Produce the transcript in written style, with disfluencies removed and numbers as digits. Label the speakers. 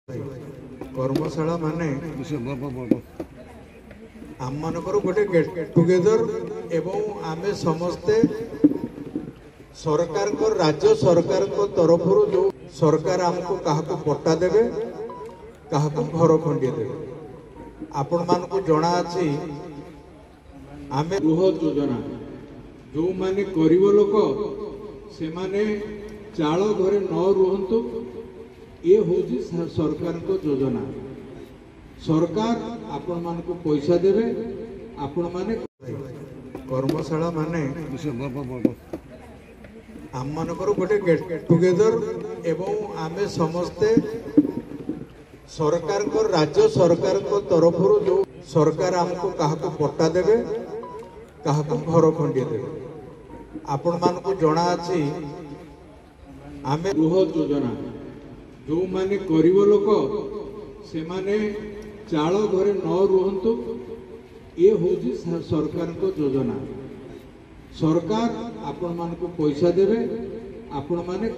Speaker 1: कर्मशाला माने आम मानकर गोटे गेट टुगेदर एवं आमे समस्ते सरकार को राज्य सरकार को तरफ जो सरकार आमको काहाको पट्टा देवे काहाको घर खंडी देवे आपण मान को जना अछि आमे गृह योजना जो माने गरीब लोक से माने चाल घरे न रुहंतु ये होजी सरकार को योजना सरकार आपण मान को पैसा देवे आपण माने कर्मशाला माने आम मानकर गोटे गेट टुगेदर एवं आमे समस्ते सरकार को राज्य सरकार को तरफ जो सरकार आमको काहाको पट्टा देवे काहाको घर खंडी देवे आपण मान को जना अछि आमे गृह योजना जो माने गरीब लोक से माने चाल घरे न रुहंतु ये होजी सरकार को योजना सरकार आपण मान को पैसा देवे आपण माने